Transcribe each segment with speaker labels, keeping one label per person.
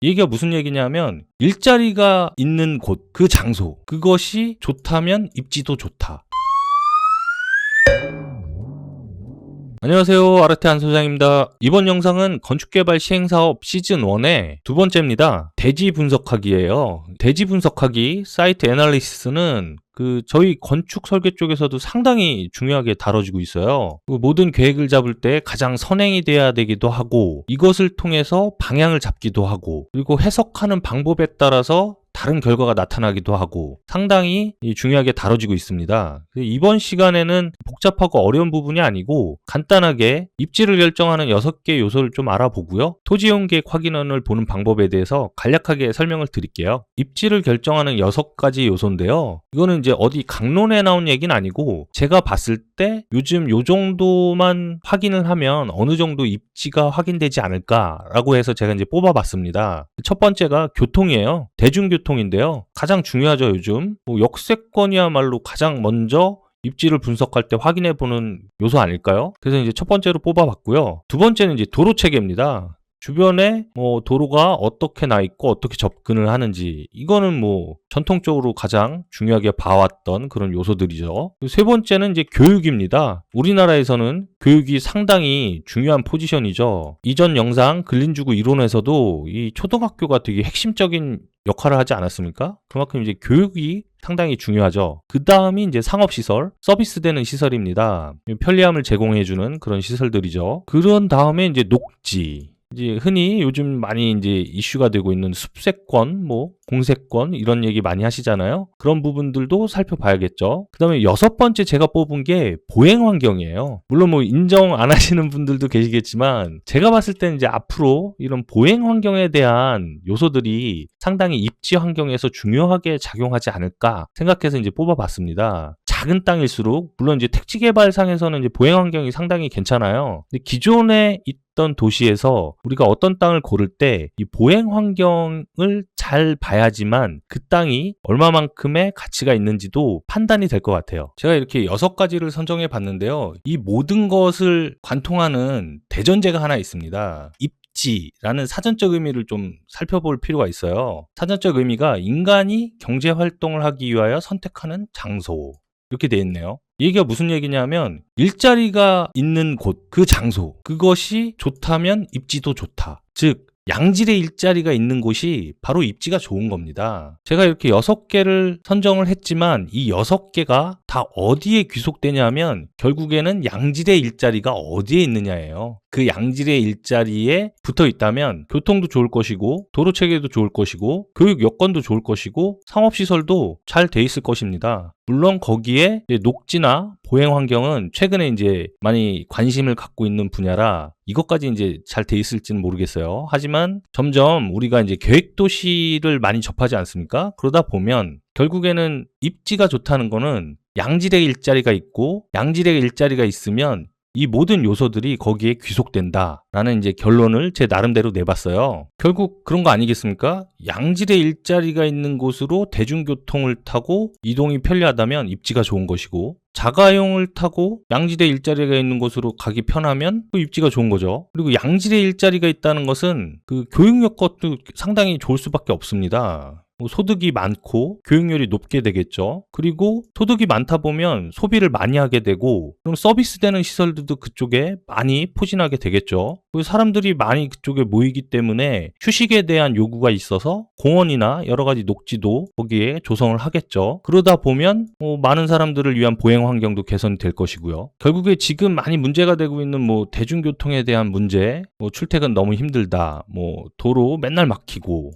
Speaker 1: 이 얘기가 무슨 얘기냐면 일자리가 있는 곳, 그 장소, 그것이 좋다면 입지도 좋다. 안녕하세요. 아르테 안소장입니다. 이번 영상은 건축개발 시행사업 시즌1의 두 번째입니다. 대지 분석하기예요. 대지 분석하기, 사이트 애널리시스는 저희 건축 설계 쪽에서도 상당히 중요하게 다뤄지고 있어요. 모든 계획을 잡을 때 가장 선행이 돼야 되기도 하고, 이것을 통해서 방향을 잡기도 하고, 그리고 해석하는 방법에 따라서 다른 결과가 나타나기도 하고 상당히 중요하게 다뤄지고 있습니다. 이번 시간에는 복잡하고 어려운 부분이 아니고 간단하게 입지를 결정하는 6개 요소를 좀 알아보고요. 토지이용 계획 확인원을 보는 방법에 대해서 간략하게 설명을 드릴게요. 입지를 결정하는 6가지 요소인데요. 이거는 이제 어디 강론에 나온 얘기는 아니고 제가 봤을 때 요즘 요 정도만 확인을 하면 어느 정도 입지가 확인되지 않을까라고 해서 제가 이제 뽑아봤습니다. 첫 번째가 교통이에요. 대중교통인데요. 가장 중요하죠, 요즘. 역세권이야말로 가장 먼저 입지를 분석할 때 확인해보는 요소 아닐까요? 그래서 이제 첫 번째로 뽑아봤고요. 두 번째는 이제 도로 체계입니다. 주변에 도로가 어떻게 나 있고 어떻게 접근을 하는지, 이거는 전통적으로 가장 중요하게 봐왔던 그런 요소들이죠. 세 번째는 이제 교육입니다. 우리나라에서는 교육이 상당히 중요한 포지션이죠. 이전 영상 근린주구 이론에서도 이 초등학교가 되게 핵심적인 역할을 하지 않았습니까? 그만큼 이제 교육이 상당히 중요하죠. 그 다음이 이제 상업시설, 서비스되는 시설입니다. 편리함을 제공해주는 그런 시설들이죠. 그런 다음에 이제 녹지. 이제 흔히 요즘 많이 이제 이슈가 되고 있는 숲세권, 공세권 이런 얘기 많이 하시잖아요. 그런 부분들도 살펴봐야겠죠. 그 다음에 6번째 제가 뽑은 게 보행 환경이에요. 물론 인정 안 하시는 분들도 계시겠지만 제가 봤을 때는 이제 앞으로 이런 보행 환경에 대한 요소들이 상당히 입지 환경에서 중요하게 작용하지 않을까 생각해서 이제 뽑아봤습니다. 작은 땅일수록 물론 이제 택지 개발상에서는 이제 보행 환경이 상당히 괜찮아요. 근데 기존에 있던 도시에서 우리가 어떤 땅을 고를 때 이 보행 환경을 잘 봐야지만 그 땅이 얼마만큼의 가치가 있는지도 판단이 될 것 같아요. 제가 이렇게 6가지를 선정해 봤는데요. 이 모든 것을 관통하는 대전제가 하나 있습니다. 입지라는 사전적 의미를 좀 살펴볼 필요가 있어요. 사전적 의미가 인간이 경제 활동을 하기 위하여 선택하는 장소, 이렇게 돼 있네요. 이 얘기가 무슨 얘기냐면 일자리가 있는 곳, 그 장소, 그것이 좋다면 입지도 좋다. 즉 양질의 일자리가 있는 곳이 바로 입지가 좋은 겁니다. 제가 이렇게 6개를 선정을 했지만 이 6개가 다 어디에 귀속되냐면 결국에는 양질의 일자리가 어디에 있느냐예요. 그 양질의 일자리에 붙어 있다면 교통도 좋을 것이고 도로 체계도 좋을 것이고 교육 여건도 좋을 것이고 상업시설도 잘 돼 있을 것입니다. 물론 거기에 녹지나 보행 환경은 최근에 이제 많이 관심을 갖고 있는 분야라 이것까지 이제 잘 돼 있을지는 모르겠어요. 하지만 점점 우리가 이제 계획도시를 많이 접하지 않습니까? 그러다 보면 결국에는 입지가 좋다는 거는 양질의 일자리가 있고 양질의 일자리가 있으면 이 모든 요소들이 거기에 귀속된다라는 이제 결론을 제 나름대로 내봤어요. 결국 그런 거 아니겠습니까? 양질의 일자리가 있는 곳으로 대중교통을 타고 이동이 편리하다면 입지가 좋은 것이고 자가용을 타고 양질의 일자리가 있는 곳으로 가기 편하면 그 입지가 좋은 거죠. 그리고 양질의 일자리가 있다는 것은 그 교육 여건도 상당히 좋을 수밖에 없습니다. 소득이 많고 교육열이 높게 되겠죠. 그리고 소득이 많다 보면 소비를 많이 하게 되고 그럼 서비스되는 시설들도 그쪽에 많이 포진하게 되겠죠. 그리고 사람들이 많이 그쪽에 모이기 때문에 휴식에 대한 요구가 있어서 공원이나 여러 가지 녹지도 거기에 조성을 하겠죠. 그러다 보면 많은 사람들을 위한 보행 환경도 개선이 될 것이고요. 결국에 지금 많이 문제가 되고 있는 대중교통에 대한 문제, 출퇴근 너무 힘들다, 도로 맨날 막히고,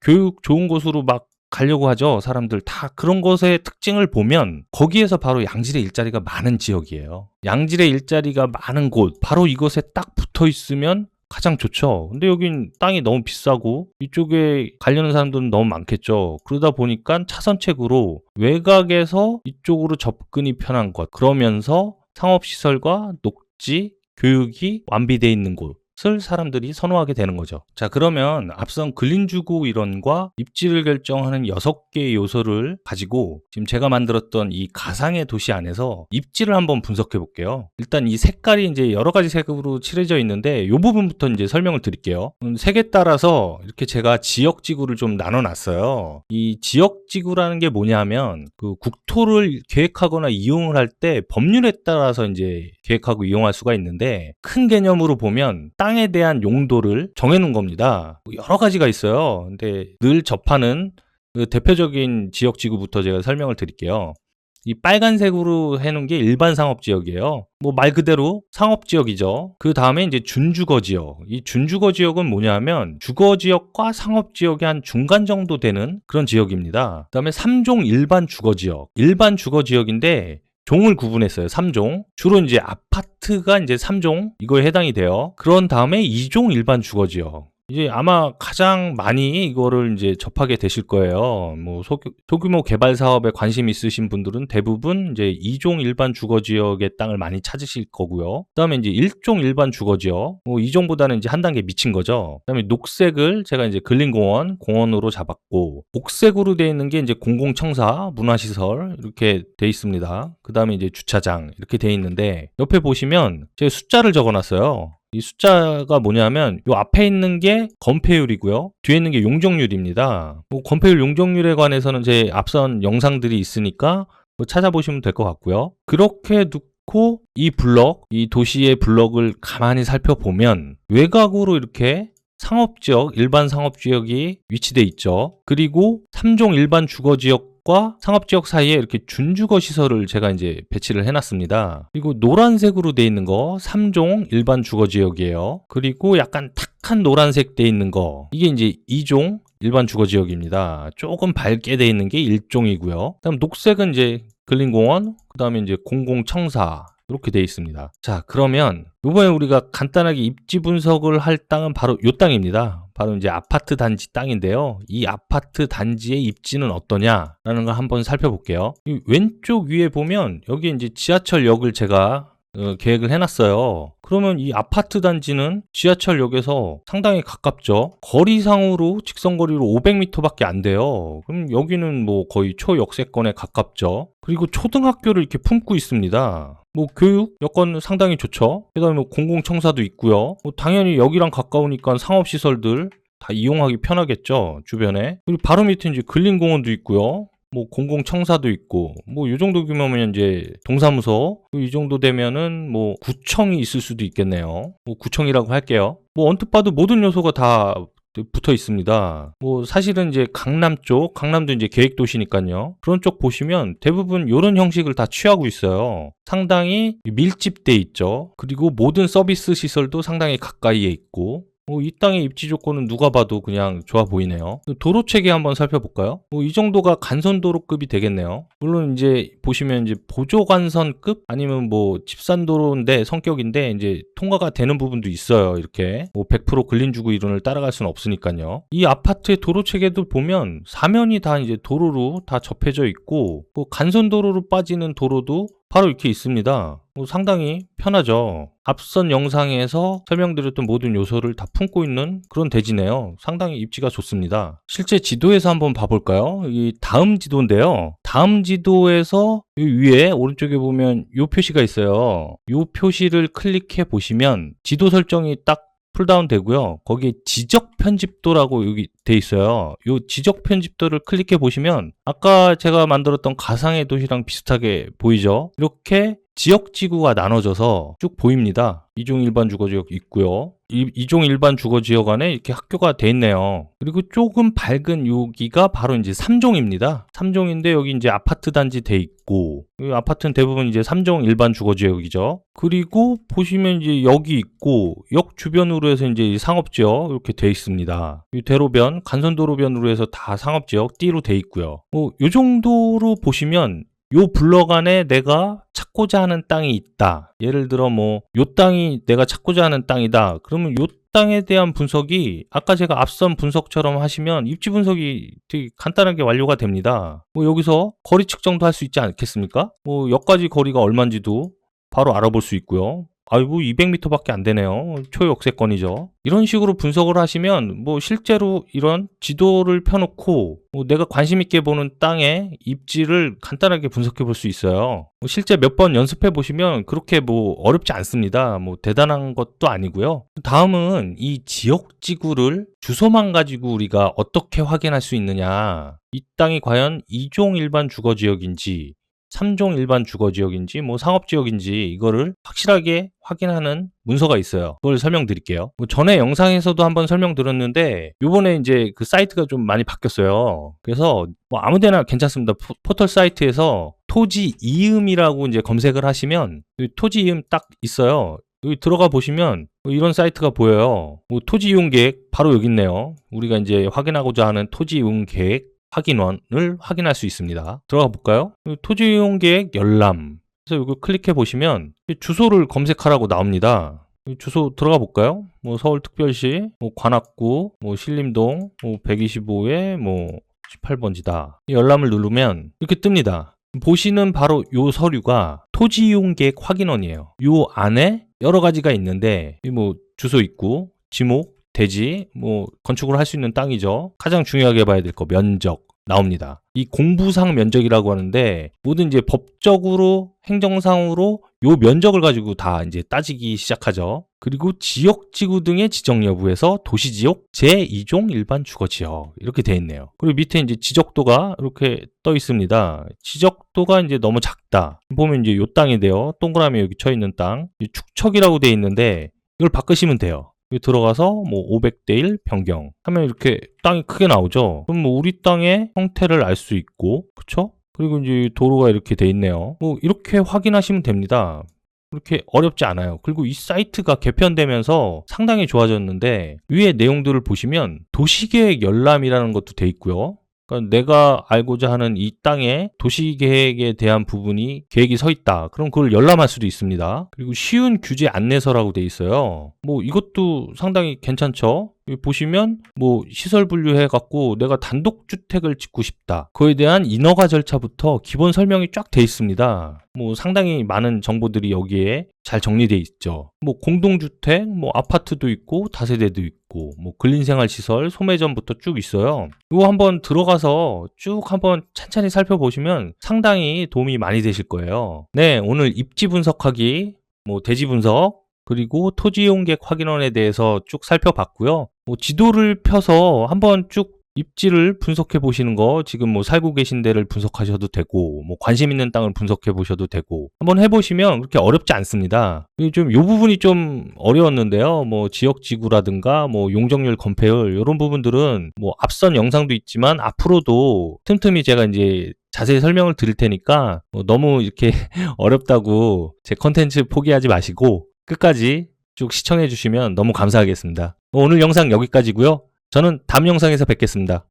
Speaker 1: 교육 좋은 곳으로 막 가려고 하죠. 사람들 다 그런 것의 특징을 보면 거기에서 바로 양질의 일자리가 많은 지역이에요. 양질의 일자리가 많은 곳, 바로 이것에 딱 붙어 있으면 가장 좋죠. 근데 여긴 땅이 너무 비싸고 이쪽에 가려는 사람들은 너무 많겠죠. 그러다 보니까 차선책으로 외곽에서 이쪽으로 접근이 편한 것, 그러면서 상업시설과 녹지, 교육이 완비되어 있는 곳, 것을 사람들이 선호하게 되는 거죠. 자, 그러면 앞선 근린주거 이론과 입지를 결정하는 6개의 요소를 가지고 지금 제가 만들었던 이 가상의 도시 안에서 입지를 한번 분석해 볼게요. 일단 이 색깔이 이제 여러 가지 색으로 칠해져 있는데 이 부분부터 이제 설명을 드릴게요. 색에 따라서 이렇게 제가 지역지구를 좀 나눠놨어요. 이 지역지구라는 게 뭐냐면 그 국토를 계획하거나 이용을 할 때 법률에 따라서 이제 계획하고 이용할 수가 있는데, 큰 개념으로 보면 땅에 대한 용도를 정해놓은 겁니다. 여러 가지가 있어요. 근데 늘 접하는 그 대표적인 지역지구부터 제가 설명을 드릴게요. 이 빨간색으로 해놓은 게 일반 상업지역이에요. 뭐 말 그대로 상업지역이죠. 그 다음에 이제 준주거지역. 이 준주거지역은 뭐냐면 주거지역과 상업지역의 한 중간 정도 되는 그런 지역입니다. 그 다음에 3종 일반 주거지역. 일반 주거지역인데 종을 구분했어요. 3종. 주로 이제 아파트가 이제 3종 이거에 해당이 돼요. 그런 다음에 2종 일반 주거지역. 이제 아마 가장 많이 이거를 이제 접하게 되실 거예요. 뭐 소규모 개발 사업에 관심 있으신 분들은 대부분 이제 2종 일반 주거지역의 땅을 많이 찾으실 거고요. 그다음에 이제 1종 일반 주거지역, 뭐 2종보다는 이제 한 단계 미친 거죠. 그다음에 녹색을 제가 이제 근린공원, 공원으로 잡았고, 옥색으로 되어 있는 게 이제 공공청사, 문화시설 이렇게 돼 있습니다. 그다음에 이제 주차장 이렇게 돼 있는데, 옆에 보시면 제가 숫자를 적어놨어요. 이 숫자가 뭐냐면 요 앞에 있는 게 건폐율이고요. 뒤에 있는 게 용적률입니다. 뭐 건폐율 용적률에 관해서는 제 앞선 영상들이 있으니까 뭐 찾아보시면 될 것 같고요. 그렇게 놓고 이 블럭, 이 도시의 블럭을 가만히 살펴보면 외곽으로 이렇게 상업지역, 일반 상업지역이 위치돼 있죠. 그리고 3종 일반 주거지역과 상업지역 사이에 이렇게 준주거 시설을 제가 이제 배치를 해놨습니다. 그리고 노란색으로 돼 있는 거 3종 일반 주거지역이에요. 그리고 약간 탁한 노란색 돼 있는 거, 이게 이제 2종 일반 주거지역입니다. 조금 밝게 돼 있는 게 1종이고요. 그다음 녹색은 이제 근린공원, 그다음에 이제 공공청사 이렇게 돼 있습니다. 자, 그러면 이번에 우리가 간단하게 입지 분석을 할 땅은 바로 이 땅입니다. 바로 이제 아파트 단지 땅인데요. 이 아파트 단지의 입지는 어떠냐라는 걸 한번 살펴볼게요. 이 왼쪽 위에 보면 여기 이제 지하철역을 제가 계획을 해놨어요. 그러면 이 아파트 단지는 지하철역에서 상당히 가깝죠. 거리상으로 직선거리로 500m밖에 안 돼요. 그럼 여기는 뭐 거의 초역세권에 가깝죠. 그리고 초등학교를 이렇게 품고 있습니다. 뭐 교육 여건 상당히 좋죠. 그다음에 뭐 공공청사도 있고요. 뭐 당연히 여기랑 가까우니까 상업시설들 다 이용하기 편하겠죠, 주변에. 그리고 바로 밑에 이제 근린공원도 있고요. 뭐 공공청사도 있고, 뭐 이 정도 규모면 이제 동사무소, 이 정도 되면은 뭐 구청이 있을 수도 있겠네요. 뭐 구청이라고 할게요. 뭐 언뜻 봐도 모든 요소가 다 붙어 있습니다. 뭐 사실은 이제 강남 쪽, 강남도 이제 계획도시니까요. 그런 쪽 보시면 대부분 이런 형식을 다 취하고 있어요. 상당히 밀집돼 있죠. 그리고 모든 서비스 시설도 상당히 가까이에 있고, 이 땅의 입지 조건은 누가 봐도 그냥 좋아 보이네요. 도로 체계 한번 살펴볼까요? 이 정도가 간선도로급이 되겠네요. 물론 이제 보시면 이제 보조간선급 아니면 뭐 집산도로인데 성격인데 이제 통과가 되는 부분도 있어요. 이렇게 뭐 100% 근린주거 이론을 따라갈 수는 없으니까요. 이 아파트의 도로 체계도 보면 사면이 다 이제 도로로 다 접해져 있고, 뭐 간선도로로 빠지는 도로도 바로 이렇게 있습니다. 상당히 편하죠. 앞선 영상에서 설명드렸던 모든 요소를 다 품고 있는 그런 대지네요. 상당히 입지가 좋습니다. 실제 지도에서 한번 봐볼까요? 이 다음 지도인데요. 다음 지도에서 이 위에 오른쪽에 보면 이 표시가 있어요. 이 표시를 클릭해 보시면 지도 설정이 딱 풀다운 되고요. 거기에 지적 편집도라고 여기 돼 있어요. 이 지적 편집도를 클릭해 보시면 아까 제가 만들었던 가상의 도시랑 비슷하게 보이죠? 이렇게 지역지구가 나눠져서 쭉 보입니다. 2종 일반 주거지역 있고요. 2종 일반 주거지역 안에 이렇게 학교가 돼 있네요. 그리고 조금 밝은 여기가 바로 이제 3종입니다. 3종인데 여기 이제 아파트 단지 돼 있고, 이 아파트는 대부분 이제 3종 일반 주거지역이죠. 그리고 보시면 이제 여기 있고, 역 주변으로 해서 이제 상업지역 이렇게 돼 있습니다. 이 대로변, 간선도로변으로 해서 다 상업지역 D로 돼 있고요. 이 정도로 보시면 요 블럭 안에 내가 찾고자 하는 땅이 있다. 예를 들어 뭐 요 땅이 내가 찾고자 하는 땅이다. 그러면 요 땅에 대한 분석이 아까 제가 앞선 분석처럼 하시면 입지 분석이 되게 간단하게 완료가 됩니다. 뭐 여기서 거리 측정도 할 수 있지 않겠습니까? 뭐 역까지 거리가 얼마인지도 바로 알아볼 수 있고요. 아이고 200m밖에 안 되네요. 초역세권이죠. 이런 식으로 분석을 하시면 뭐 실제로 이런 지도를 펴놓고 뭐 내가 관심 있게 보는 땅의 입지를 간단하게 분석해 볼 수 있어요. 뭐 실제 몇 번 연습해 보시면 그렇게 뭐 어렵지 않습니다. 뭐 대단한 것도 아니고요. 다음은 이 지역 지구를 주소만 가지고 우리가 어떻게 확인할 수 있느냐. 이 땅이 과연 2종 일반 주거지역인지 3종 일반 주거지역인지 뭐 상업지역인지 이거를 확실하게 확인하는 문서가 있어요. 그걸 설명드릴게요. 뭐 전에 영상에서도 한번 설명드렸는데 요번에 이제 그 사이트가 좀 많이 바뀌었어요. 그래서 뭐 아무데나 괜찮습니다. 포털 사이트에서 토지 이음이라고 이제 검색을 하시면 토지 이음 딱 있어요. 여기 들어가 보시면 이런 사이트가 보여요. 뭐 토지 이용 계획 바로 여기 있네요. 우리가 이제 확인하고자 하는 토지 이용 계획 확인원을 확인할 수 있습니다. 들어가 볼까요? 토지 이용 계획 열람. 그래서 이거 클릭해 보시면 주소를 검색하라고 나옵니다. 주소 들어가 볼까요? 뭐 서울특별시, 뭐 관악구, 뭐 신림동, 뭐 125에 뭐 18번지다. 열람을 누르면 이렇게 뜹니다. 보시는 바로 요 서류가 토지 이용 계획 확인원이에요. 요 안에 여러 가지가 있는데 뭐 주소 있고 지목, 대지, 뭐 건축을 할 수 있는 땅이죠. 가장 중요하게 봐야 될 거 면적 나옵니다. 이 공부상 면적이라고 하는데 모든 이제 법적으로 행정상으로 요 면적을 가지고 다 이제 따지기 시작하죠. 그리고 지역지구 등의 지정 여부에서 도시지역 제2종 일반 주거지역 이렇게 돼 있네요. 그리고 밑에 이제 지적도가 이렇게 떠 있습니다. 지적도가 이제 너무 작다. 보면 이제 요 땅인데요. 동그라미 여기 쳐 있는 땅 축척이라고 돼 있는데 이걸 바꾸시면 돼요. 여기 들어가서 뭐 500대 1 변경 하면 이렇게 땅이 크게 나오죠. 그럼 뭐 우리 땅의 형태를 알 수 있고, 그쵸? 그리고 이제 도로가 이렇게 돼 있네요. 뭐 이렇게 확인하시면 됩니다. 그렇게 어렵지 않아요. 그리고 이 사이트가 개편되면서 상당히 좋아졌는데 위에 내용들을 보시면 도시계획 열람이라는 것도 돼 있고요. 그러니까 내가 알고자 하는 이 땅의 도시계획에 대한 부분이 계획이 서 있다. 그럼 그걸 열람할 수도 있습니다. 그리고 쉬운 규제 안내서라고 돼 있어요. 뭐 이것도 상당히 괜찮죠. 여기 보시면 뭐 시설 분류해 갖고 내가 단독주택을 짓고 싶다. 그에 대한 인허가 절차부터 기본 설명이 쫙 돼 있습니다. 뭐 상당히 많은 정보들이 여기에 잘 정리돼 있죠. 뭐 공동주택, 뭐 아파트도 있고 다세대도 있고 뭐 근린생활시설, 소매점부터 쭉 있어요. 이거 한번 들어가서 쭉 한번 찬찬히 살펴보시면 상당히 도움이 많이 되실 거예요. 네, 오늘 입지 분석하기, 뭐 대지 분석, 그리고 토지 이용 계획 확인원에 대해서 쭉 살펴봤고요. 뭐 지도를 펴서 한번 쭉 입지를 분석해 보시는 거 지금 뭐 살고 계신 데를 분석하셔도 되고 뭐 관심 있는 땅을 분석해 보셔도 되고 한번 해보시면 그렇게 어렵지 않습니다. 좀 요 부분이 좀 어려웠는데요. 뭐 지역 지구라든가 뭐 용적률 건폐율 이런 부분들은 뭐 앞선 영상도 있지만 앞으로도 틈틈이 제가 이제 자세히 설명을 드릴 테니까 뭐 너무 이렇게 어렵다고 제 컨텐츠 포기하지 마시고 끝까지 쭉 시청해 주시면 너무 감사하겠습니다. 오늘 영상 여기까지고요. 저는 다음 영상에서 뵙겠습니다.